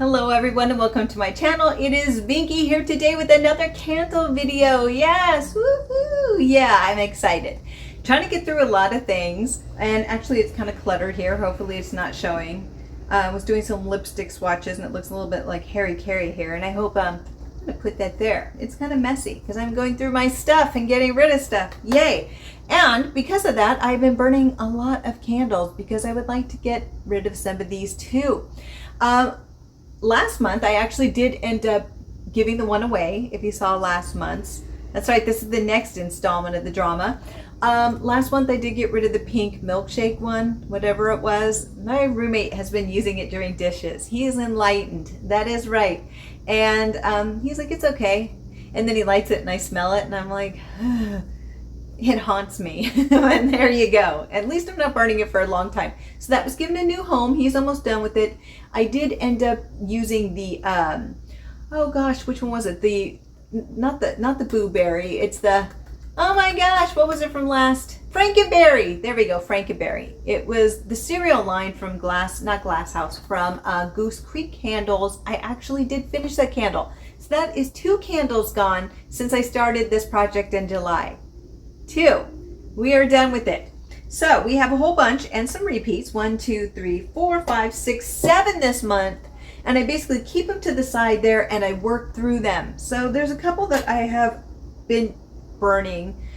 Hello everyone and welcome to my channel. It is Vinky here today with another candle video. Yes, woohoo! Yeah, I'm excited. Trying to get through a lot of things, and actually it's kind of cluttered here. Hopefully it's not showing. I was doing some lipstick swatches and it looks a little bit like Harry Carey here, and I hope I'm gonna put that there. It's kind of messy because I'm going through my stuff and getting rid of stuff. Yay! And because of that, I've been burning a lot of candles because I would like to get rid of some of these too. Last month, I actually did end up giving the one away, if you saw last month's. That's right, this is the next installment of the drama. Last month, I did get rid of the pink milkshake one, whatever it was. My roommate has been using it during dishes. He is enlightened, that is right. And he's like, it's okay. And then he lights it and I smell it and I'm like, it haunts me. And there you go. At least I'm not burning it for a long time. So that was given a new home. He's almost done with it. I did end up using the oh gosh, which one was it? Not the blueberry. It's the, oh my gosh, what was it from last? Frankenberry. There we go, Frankenberry. It was the cereal line from Glasshouse, from Goose Creek Candles. I actually did finish that candle. So that is 2 candles gone since I started this project in July. 2. We are done with it. So we have a whole bunch and some repeats. 1, 2, 3, 4, 5, 6, 7 this month. And I basically keep them to the side there and I work through them. So there's a couple that I have been burning.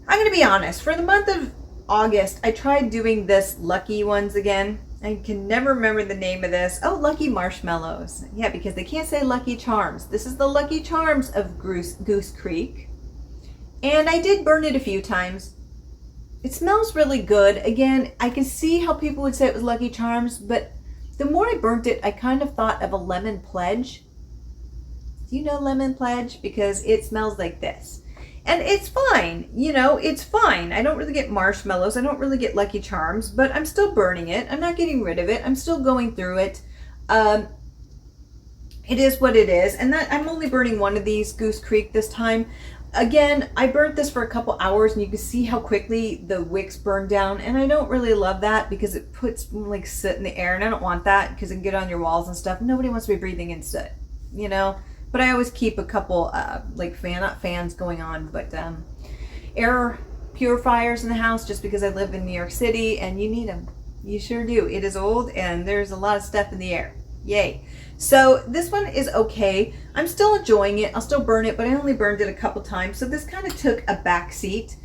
I'm going to be honest. For the month of August, I tried doing this Lucky ones again. I can never remember the name of this. Oh, Lucky Marshmallows. Yeah, because they can't say Lucky Charms. This is the Lucky Charms of Goose Creek. And I did burn it a few times. It smells really good. Again, I can see how people would say it was Lucky Charms, but the more I burnt it, I kind of thought of a Lemon Pledge. Do you know Lemon Pledge? Because it smells like this. And it's fine, you know, it's fine. I don't really get marshmallows. I don't really get Lucky Charms, but I'm still burning it. I'm not getting rid of it. I'm still going through it. It is what it is. And that I'm only burning one of these Goose Creek this time. Again, I burnt this for a couple hours and you can see how quickly the wicks burn down, and I don't really love that because it puts like soot in the air, and I don't want that because it can get on your walls and stuff. Nobody wants to be breathing in soot, you know. But I always keep a couple like not fans going on, but air purifiers in the house just because I live in New York City and you need them. You sure do. It is old and there's a lot of stuff in the air. Yay. So this one is okay. I'm still enjoying it. I'll still burn it, but I only burned it a couple times. So this kind of took a back seat,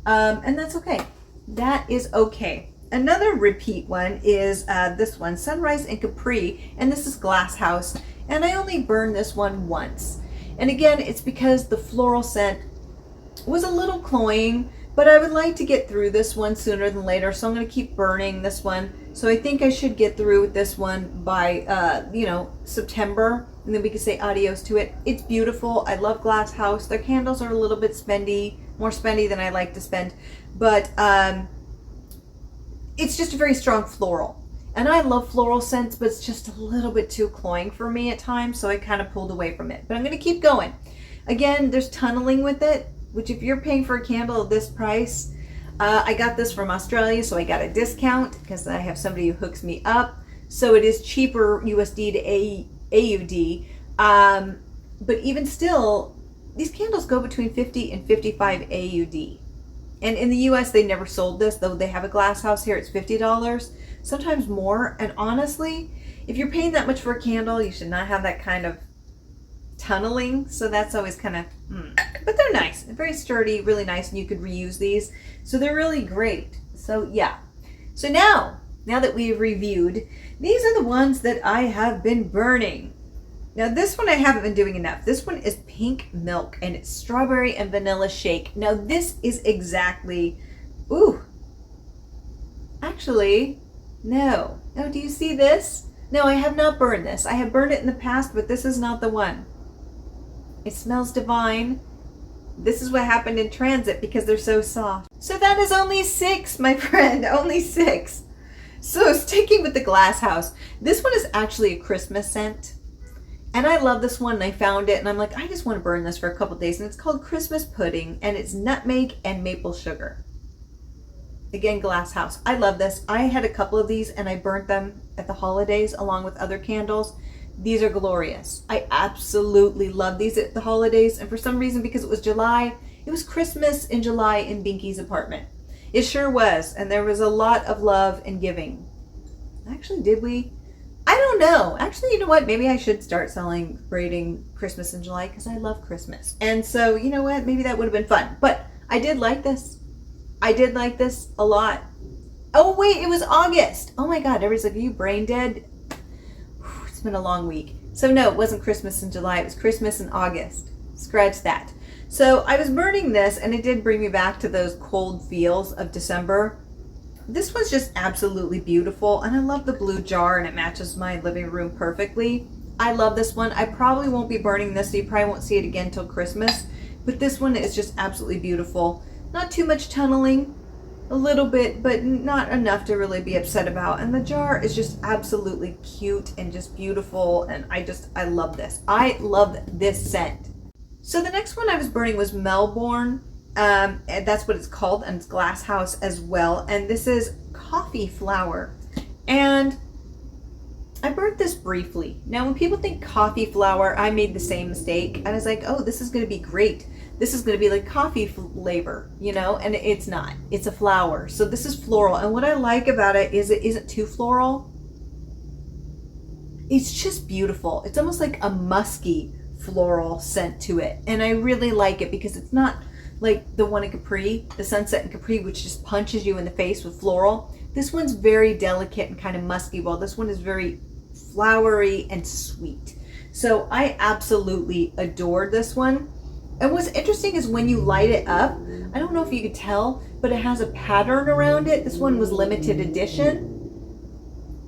and that's okay. That is okay. Another repeat one is this one, Sunrise and Capri, and this is Glasshouse. And I only burned this one once. And again, it's because the floral scent was a little cloying, but I would like to get through this one sooner than later. So I'm going to keep burning this one. So I think I should get through with this one by, you know, September. And then we can say adios to it. It's beautiful. I love Glasshouse. Their candles are a little bit spendy, more spendy than I like to spend. But it's just a very strong floral. And I love floral scents, but it's just a little bit too cloying for me at times. So I kind of pulled away from it. But I'm going to keep going. Again, there's tunneling with it, which if you're paying for a candle at this price, I got this from Australia, so I got a discount because I have somebody who hooks me up. So it is cheaper USD to AUD. But even still, these candles go between 50 and 55 AUD. And in the US, they never sold this, though they have a Glasshouse here. It's $50, sometimes more. And honestly, if you're paying that much for a candle, you should not have that kind of tunneling. So that's always kind of but they're nice, very sturdy, really nice, and you could reuse these, so they're really great. So yeah, so now that we've reviewed, these are the ones that I have been burning. Now this one I haven't been doing enough. This one is Pink Milk and it's Strawberry and Vanilla Shake. Now this is exactly, ooh, actually no, do you see this? No, I have not burned this. I have burned it in the past, but this is not the one. It smells divine. This is what happened in transit because they're so soft. So that is only 6, my friend, only 6. So sticking with the Glasshouse, this one is actually a Christmas scent. And I love this one, and I found it and I'm like, I just want to burn this for a couple days. And it's called Christmas Pudding, and it's nutmeg and maple sugar. Again, Glasshouse. I love this. I had a couple of these and I burnt them at the holidays along with other candles These are glorious. I absolutely love these at the holidays. And for some reason, because it was July, it was Christmas in July in Binky's apartment. It sure was. And there was a lot of love and giving. Actually, did we? I don't know. Actually, you know what? Maybe I should start celebrating Christmas in July because I love Christmas. And so, you know what? Maybe that would have been fun. But I did like this. I did like this a lot. Oh, wait, it was August. Oh my God. Everybody's like, are you brain dead? It's been a long week. So no, it wasn't Christmas in July. It was Christmas in August. Scratch that. So I was burning this and it did bring me back to those cold feels of December. This was just absolutely beautiful. And I love the blue jar and it matches my living room perfectly. I love this one. I probably won't be burning this, so you probably won't see it again till Christmas. But this one is just absolutely beautiful. Not too much tunneling. A little bit, but not enough to really be upset about. And the jar is just absolutely cute and just beautiful. And I love this. I love this scent. So the next one I was burning was Melbourne. And that's what it's called. And it's Glasshouse as well. And this is coffee flower. And I burnt this briefly. Now, when people think coffee flower, I made the same mistake. I was like, oh, this is going to be great. This is going to be like coffee flavor, you know, and it's not. It's a flower. So this is floral. And what I like about it is it isn't too floral. It's just beautiful. It's almost like a musky floral scent to it. And I really like it because it's not like the one in Capri, the Sunset in Capri, which just punches you in the face with floral. This one's very delicate and kind of musky, while this one is very flowery and sweet. So I absolutely adored this one. And what's interesting is when you light it up, I don't know if you could tell, but it has a pattern around it. This one was limited edition.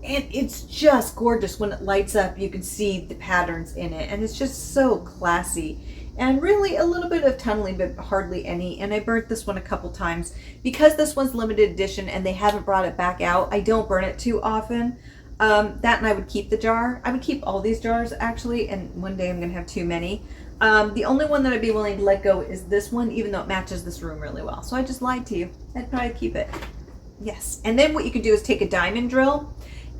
And it's just gorgeous. When it lights up, you can see the patterns in it. And it's just so classy. And really a little bit of tunneling, but hardly any. And I burnt this one a couple times. Because this one's limited edition and they haven't brought it back out, I don't burn it too often. That and I would keep the jar. I would keep all these jars actually. And one day I'm going to have too many. The only one that I'd be willing to let go is this one, even though it matches this room really well. So I just lied to you. I'd probably keep it. Yes. And then what you could do is take a diamond drill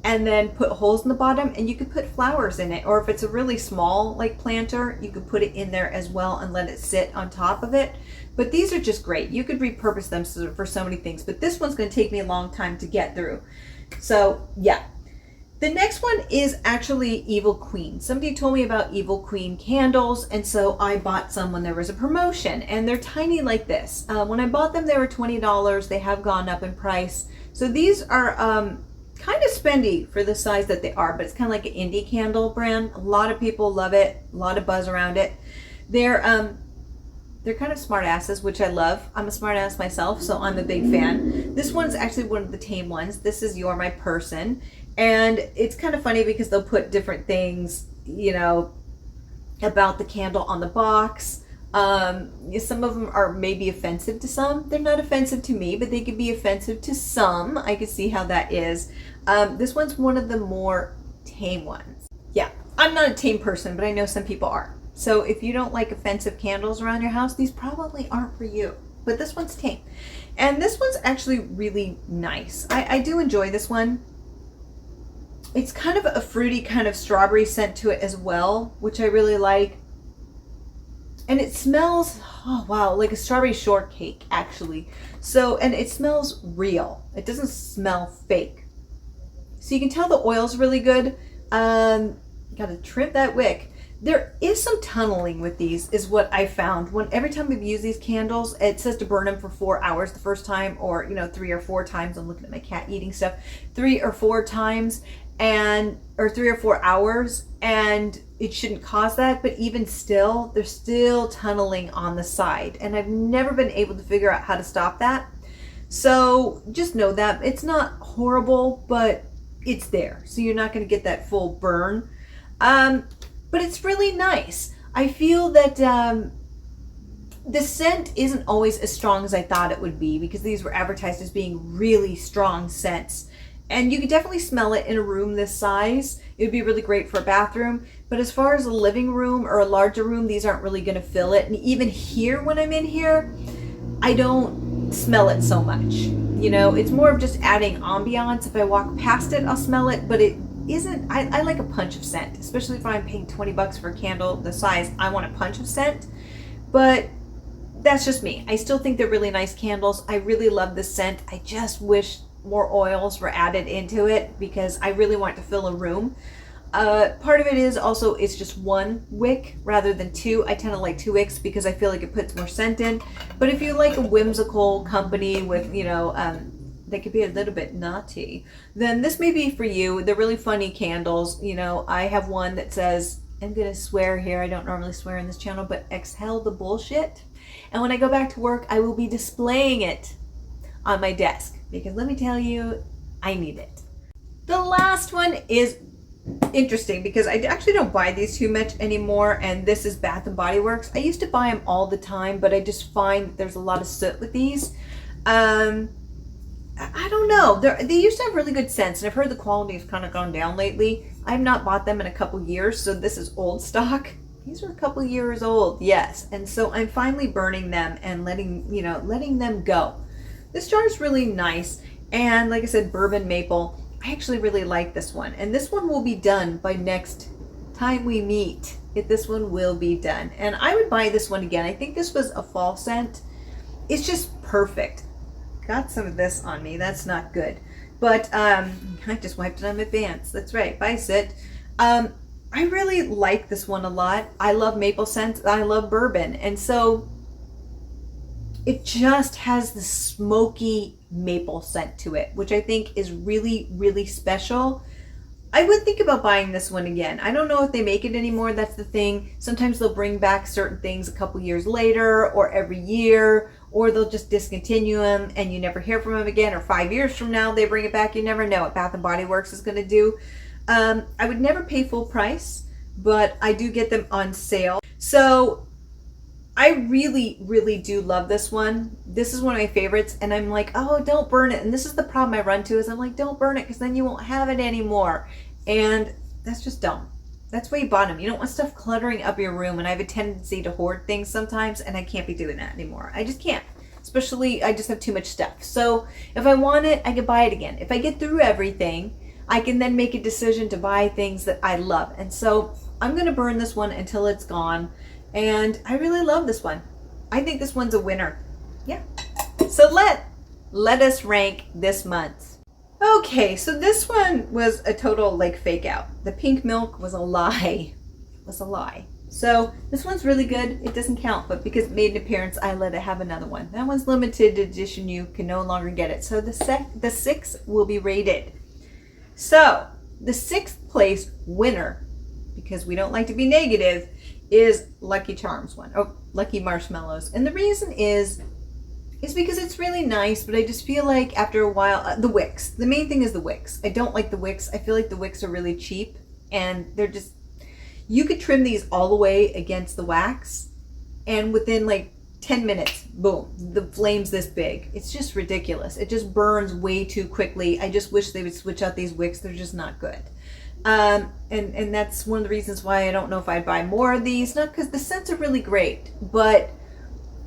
and then put holes in the bottom, and you could put flowers in it. Or if it's a really small like planter, you could put it in there as well and let it sit on top of it. But these are just great. You could repurpose them for so many things. But this one's going to take me a long time to get through. So yeah. The next one is actually Evil Queen. Somebody told me about Evil Queen candles, and so I bought some when there was a promotion, and they're tiny like this. When I bought them, they were $20. They have gone up in price. So these are kind of spendy for the size that they are, but it's kind of like an indie candle brand. A lot of people love it, a lot of buzz around it. They're kind of smart asses, which I love. I'm a smart ass myself, so I'm a big fan. This one's actually one of the tame ones. This is You're My Person. And it's kind of funny because they'll put different things, you know, about the candle on the box. Some of them are maybe offensive to some. They're not offensive to me, but they could be offensive to some. I could see how that is. This one's one of the more tame ones. Yeah, I'm not a tame person, but I know some people are. So if you don't like offensive candles around your house, these probably aren't for you. But this one's tame. And this one's actually really nice. I do enjoy this one. It's kind of a fruity kind of strawberry scent to it as well, which I really like. And it smells, oh wow, like a strawberry shortcake actually. So, and it smells real. It doesn't smell fake. So you can tell the oil's really good. Gotta trim that wick. There is some tunneling with these is what I found. Every time we've used these candles, it says to burn them for 4 hours the first time, or 3 or 4 times. I'm looking at my cat eating stuff. 3 or 4 times or 3 or 4 hours, and it shouldn't cause that, but even still, there's still tunneling on the side, and I've never been able to figure out how to stop that. So just know that it's not horrible, but it's there, so you're not going to get that full burn. But it's really nice. I feel that the scent isn't always as strong as I thought it would be, because these were advertised as being really strong scents. And you could definitely smell it in a room this size. It would be really great for a bathroom. But as far as a living room or a larger room, these aren't really going to fill it. And even here, when I'm in here, I don't smell it so much. It's more of just adding ambiance. If I walk past it, I'll smell it, but isn't, I like a punch of scent, especially if I'm paying 20 bucks for a candle the size. I want a punch of scent, but that's just me. I still think they're really nice candles. I really love this scent. I just wish more oils were added into it because I really want to fill a room. Part of it is also it's just one wick rather than two. I tend to like two wicks because I feel like it puts more scent in. But if you like a whimsical company with, you know, they could be a little bit naughty, then this may be for you. They're really funny candles. You know, I have one that says, I'm gonna swear here, I don't normally swear in this channel, but exhale the bullshit. And when I go back to work, I will be displaying it on my desk because let me tell you, I need it. The last one is interesting because I actually don't buy these too much anymore, and this is Bath & Body Works. I used to buy them all the time, but I just find there's a lot of soot with these. I don't know. They used to have really good scents, and I've heard the quality has kind of gone down lately. I've not bought them in a couple years, so this is old stock. These are a couple years old, yes. And so I'm finally burning them and letting them go. This jar is really nice, and like I said, Bourbon Maple. I actually really like this one, and this one will be done by next time we meet. This one will be done, and I would buy this one again. I think this was a fall scent. It's just perfect. Got some of this on me. That's not good, but I just wiped it on my pants. That's right. Bye, Sit. I really like this one a lot. I love maple scent. I love bourbon, and so it just has the smoky maple scent to it, which I think is really, really special. I would think about buying this one again. I don't know if they make it anymore. That's the thing. Sometimes they'll bring back certain things a couple years later or every year, or they'll just discontinue them and you never hear from them again, or 5 years from now they bring it back. You never know what Bath & Body Works is going to do. I would never pay full price, but I do get them on sale. So I really, really do love this one. This is one of my favorites, and I'm like, oh, don't burn it. And this is the problem I run to is I'm like, don't burn it because then you won't have it anymore. And that's just dumb. That's why you bought them. You don't want stuff cluttering up your room, and I have a tendency to hoard things sometimes, and I can't be doing that anymore. I just can't. Especially, I just have too much stuff. So if I want it, I can buy it again. If I get through everything, I can then make a decision to buy things that I love. And so I'm going to burn this one until it's gone. And I really love this one. I think this one's a winner. Yeah. So let us rank this month. Okay, so this one was a total like fake out. The pink milk was a lie. It was a lie. So this one's really good. It doesn't count, but because it made an appearance, I let it have another one. That one's limited edition. You can no longer get it. So the 6 will be rated. So the 6th place winner, because we don't like to be negative, is Lucky Charms one. Oh, Lucky Marshmallows. And the reason is because it's really nice, but I just feel like after a while, the wicks. The main thing is the wicks. I don't like the wicks. I feel like the wicks are really cheap, and they're just, you could trim these all the way against the wax, and within like 10 minutes, boom, the flame's this big. It's just ridiculous. It just burns way too quickly. I just wish they would switch out these wicks. They're just not good. And that's one of the reasons why I don't know if I'd buy more of these. Not because the scents are really great, but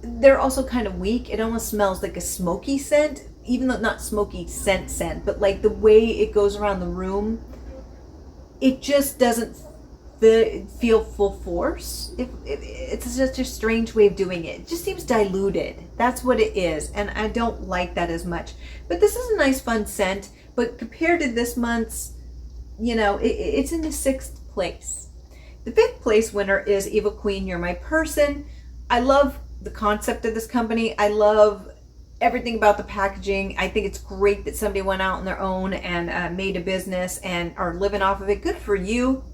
they're also kind of weak. It almost smells like a smoky scent, even though not smoky scent, but like the way it goes around the room, it just doesn't feel full force. It's just a strange way of doing it. It just seems diluted. That's what it is, and I don't like that as much. But this is a nice, fun scent. But compared to this month's, you know, it's in the 6th place. The 5th place winner is Evil Queen, You're My Person. I love the concept of this company. I love everything about the packaging. I think it's great that somebody went out on their own and made a business and are living off of it. Good for you.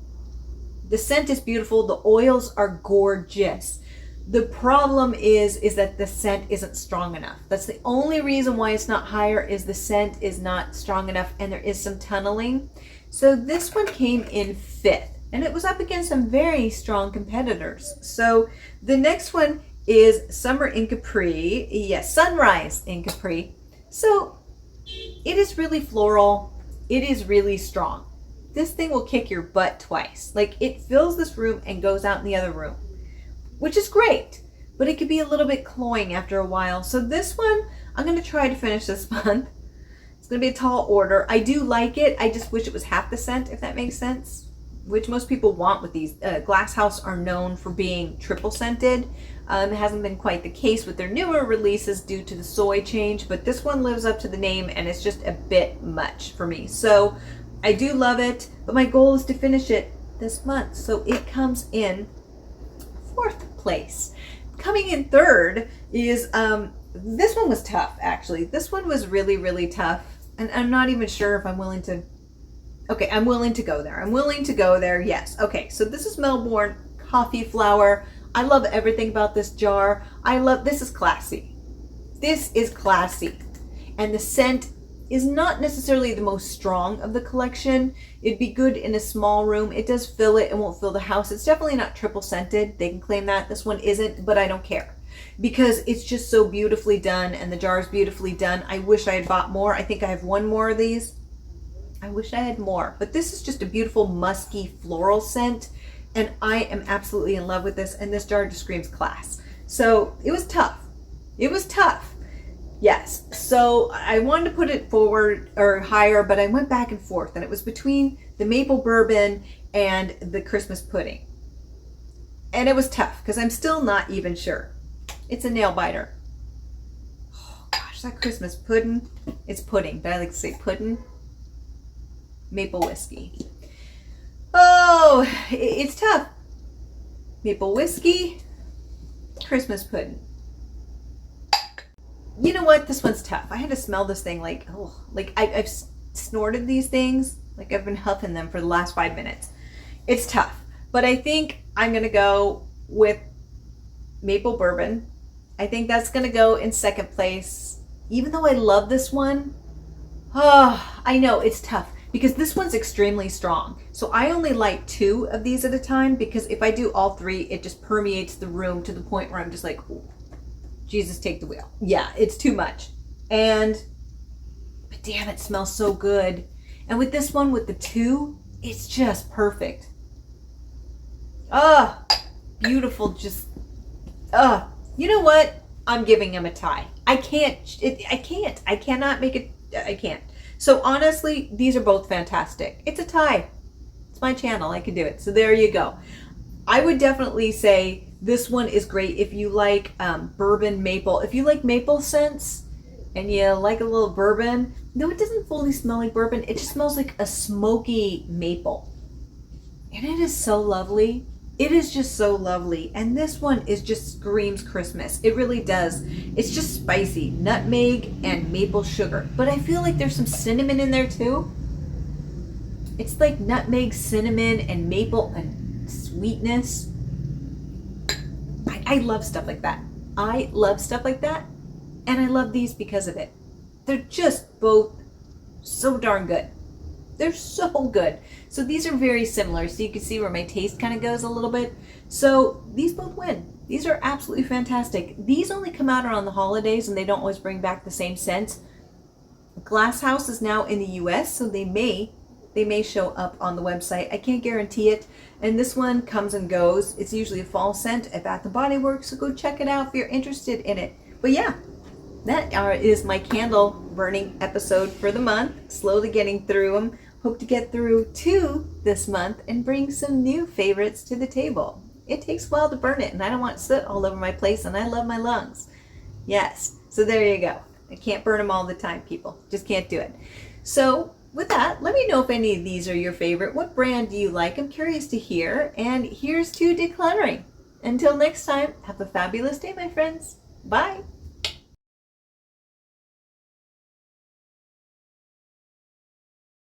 The scent is beautiful. The oils are gorgeous. The problem is that the scent isn't strong enough. That's the only reason why it's not higher, is the scent is not strong enough and there is some tunneling. So this one came in 5th, and it was up against some very strong competitors. So the next one is Summer in Capri. Yes, Sunrise in Capri. So it is really floral. It is really strong. This thing will kick your butt twice. Like, it fills this room and goes out in the other room, which is great, but it could be a little bit cloying after a while. So this one, I'm going to try to finish this month. It's going to be a tall order. I do like it. I just wish it was half the scent, if that makes sense, which most people want with these. Glasshouse are known for being triple scented. It hasn't been quite the case with their newer releases due to the soy change, but this one lives up to the name and it's just a bit much for me. So I do love it, but my goal is to finish it this month. So it comes in 4th place. Coming in 3rd is, this one was tough actually. This one was really, really tough. And I'm not even sure if I'm willing to, okay, I'm willing to go there. I'm willing to go there, yes. Okay, so this is Melbourne Coffee Flower. I love everything about this jar. This is classy. This is classy. And the scent is not necessarily the most strong of the collection. It'd be good in a small room. It does fill it, it won't fill the house. It's definitely not triple scented. They can claim that. This one isn't, but I don't care because it's just so beautifully done and the jar is beautifully done. I wish I had bought more. I think I have one more of these. I wish I had more, but this is just a beautiful musky floral scent. And I am absolutely in love with this. And this jar just screams class. So it was tough. It was tough. Yes. So I wanted to put it forward or higher, but I went back and forth. And it was between the maple bourbon and the Christmas pudding. And it was tough because I'm still not even sure. It's a nail biter. Oh gosh, that Christmas pudding. It's pudding, but I like to say pudding. Maple whiskey. Oh, it's tough. Maple whiskey, Christmas pudding. You know what? This one's tough. I had to smell this thing like, oh, like I've snorted these things. Like I've been huffing them for the last 5 minutes. It's tough. But I think I'm going to go with maple bourbon. I think that's going to go in 2nd place. Even though I love this one. Oh, I know it's tough. Because this one's extremely strong. So I only like 2 of these at a time because if I do all 3, it just permeates the room to the point where I'm just like, ooh, Jesus, take the wheel. Yeah, it's too much. But damn, it smells so good. And with this one, with the 2, it's just perfect. Ah, beautiful. Just, you know what? I'm giving him a tie. I cannot make it, I can't. So honestly, these are both fantastic. It's a tie. It's my channel. I can do it. So there you go. I would definitely say this one is great if you like bourbon maple. If you like maple scents and you like a little bourbon, no, it doesn't fully smell like bourbon. It just smells like a smoky maple. And it is so lovely. It is just so lovely. And this one is just screams Christmas. It really does. It's just spicy, nutmeg and maple sugar. But I feel like there's some cinnamon in there too. It's like nutmeg, cinnamon, and maple and sweetness. I love stuff like that. I love stuff like that. And I love these because of it. They're just both so darn good. They're so good. So these are very similar. So you can see where my taste kind of goes a little bit. So these both win. These are absolutely fantastic. These only come out around the holidays and they don't always bring back the same scent. Glasshouse is now in the US, so they may show up on the website. I can't guarantee it. And this one comes and goes. It's usually a fall scent at Bath & Body Works, so go check it out if you're interested in it. But yeah, that is my candle burning episode for the month. Slowly getting through them. Hope to get through 2 this month and bring some new favorites to the table. It takes a while to burn it, and I don't want soot all over my place, and I love my lungs. Yes, so there you go. I can't burn them all the time, people. Just can't do it. So with that, let me know if any of these are your favorite. What brand do you like? I'm curious to hear. And here's to decluttering. Until next time, have a fabulous day, my friends. Bye.